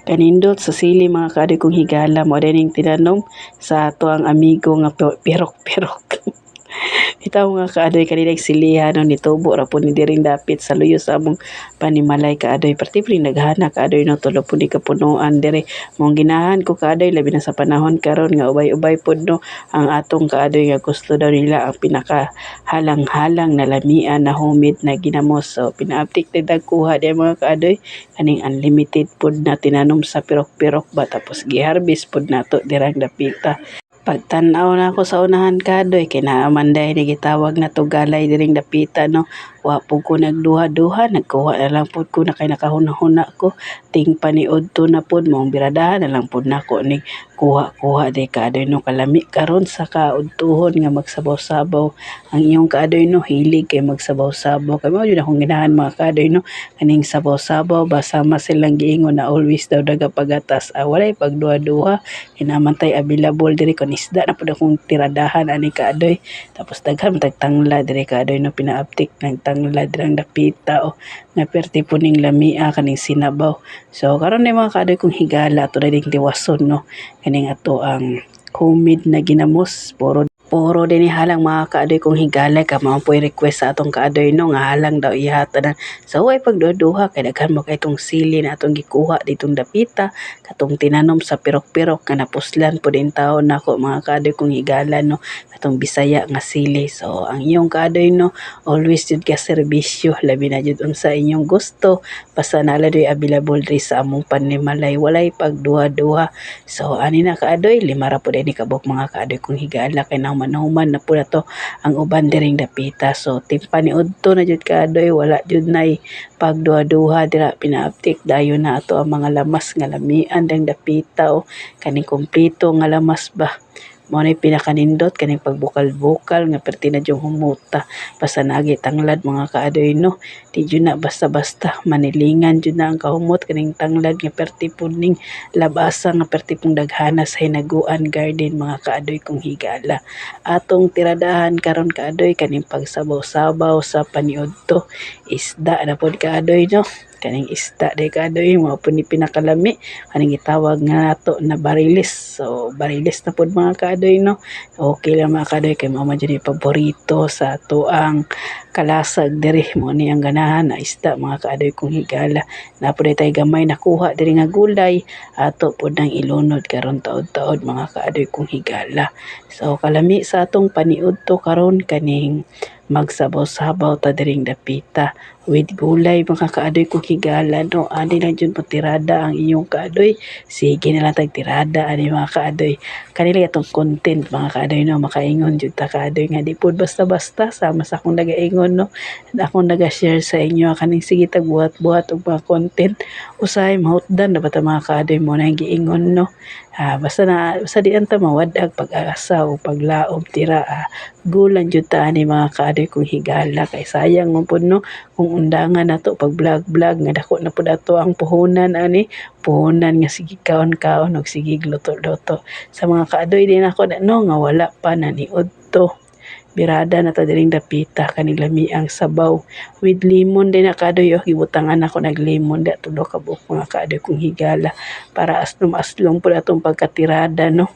Kanindot sa sili mga kaadoy kong higala mo dining tinanom sa ato ang amigo nga pirok-pirok. Itaw nga kaadoy kanina silihan no nitubo ra po ni diring dapit sa luyo sa among panimalay kaadoy perti naghana kaadoy no tulo po ni kapunuan dire mong ginahan ko kaadoy labi na sa panahon karon nga ubay-ubay pod no ang atong kaadoy nga gusto daw nila ang pinaka halang-halang na lamian na humid na ginamos so pina-update na kuha di mga kaadoy kaning unlimited pod na tinanom sa pirok-pirok ba tapos gi-harvest pod nato dirang dapita. Pagtan-aw na ako sa unahan kadoy kay naamanday ni gitawag na to galay diring dapita no wa po ko nagduha-duha nagkuha na lang pod ko na kay nakahuna-huna ko ting paniud to na pod mong biradahan na lang pod nako ni kuha di kadoy no kalami karon sa kaudtuhon nga magsabaw-sabaw ang iyong kadoy no hilig kay magsabaw-sabaw kay mao jud akong ganahan mga kadoy no kaning sabaw-sabaw basama silang giingon na always daw daga pagatas walay pagduha-duha kinamantay available diri kon isda na pud akong tiradahan ani kaadoy tapos daghan tagtangla diri kaadoy no pinaaptik nagtangla dirang dapita o nga perti po ning lamia kaning sinabaw so karon ni mga kaadoy kong higala ato na ding tiwason no kaning ato ang humid na ginamos puro din halang mga kaadoy kong higala ka mao po'y request sa atong kaadoy no nga halang daw ihatanan sa way pagduha-duha kay daghan mo kay itong sili na atong gikuha ditong dapita katong tinanom sa pirok-pirok nga napuslan po din taon nako mga kaadoy kong higala no katong Bisaya nga sili so ang iyong kaadoy no always jud ka serbisyo labi na jud unsa inyong gusto basta nala doy available diri sa among panimalay walay pagduha-duha so ani na kaadoy lima ra pud ni kabuk mga kaadoy kong higala kay nahuman na po na to ang uban diring dapita so timpaniudto na jud kaadoy wala jud nay pagduha-duha dira pinaaptik dayon na ato ang mga lamas nga lamian dang dapita o kaning kompleto nga lamas ba mao ni pinakanindot kaning pagbukal-bukal nga perti na jung humuta basta nagi tanglad mga kaadoy no di jud na basta-basta manilingan jud na ang kahumot kaning tanglad nga perti pud ning labasa nga perti pong daghana sa hinaguan garden mga kaadoy kong higala atong tiradahan karon kaadoy kaning pagsabaw-sabaw sa paniudto isda na pod kaadoy no kaning isda day kaadoy mao po ni pinakalami kaning gitawag nga nato na barilis so barilis na pod mga kaadoy no okay lang mga kaadoy kay mao man jud paborito sa ato ang kalasag diri mo ni ang ganahan na isda mga kaadoy kong higala na po tay gamay nakuha diri nga gulay ato pod nang ilunod karon taod-taod mga kaadoy kong higala so kalami sa atong paniudto karon kaning magsabaw-sabaw ta diring dapita with gulay mga kaadoy kong higala no ani lang jud mo tirada ang iyong kaadoy sige na lang tag tirada ani mga kaadoy kanila atong content mga kaadoy no makaingon jud ta kaadoy nga di pud basta-basta sama sa akong nagaingon no akong naga-share sa inyo kaning sige tag buhat-buhat og mga content usay mahutdan na bata mga kaadoy mo nang giingon no basta di anta mawadag pag-asa o paglaom tira gulan jud ta ani mga kaadoy kong higala kay sayang mo pud no kung undangan nato pag vlog nga dako na pud ato ang puhunan ani puhunan nga sige kaon-kaon og sige luto-luto sa mga kaadoy din ako no nga wala pa naniudto birada na ta diring dapita kaning lamiang sabaw with lemon din na kaadoy gibutangan ako nag lemon da tulo ka buok mga kaadoy kong higala para aslom-aslom pud atong pagkatirada no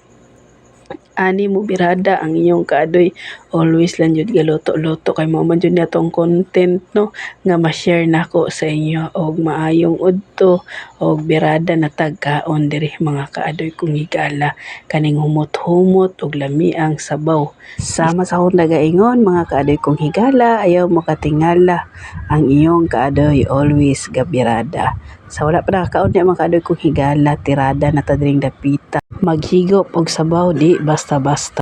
ani mo birada ang inyong kaadoy always lang jud galuto-luto kay mao man jud natong content no nga ma-share nako sa inyo og maayong udto og birada na tagkaon diri mga kaadoy kong higala kaning humot-humot og lamiang sabaw sama sa akong nagaingon mga kaadoy kong higala ayaw mo katingala ang iyong kaadoy always gabirada sa wala pa nakakaon di mga kaadoy kong higala tirada na ta diring dapita maghigop og sabaw di basta-basta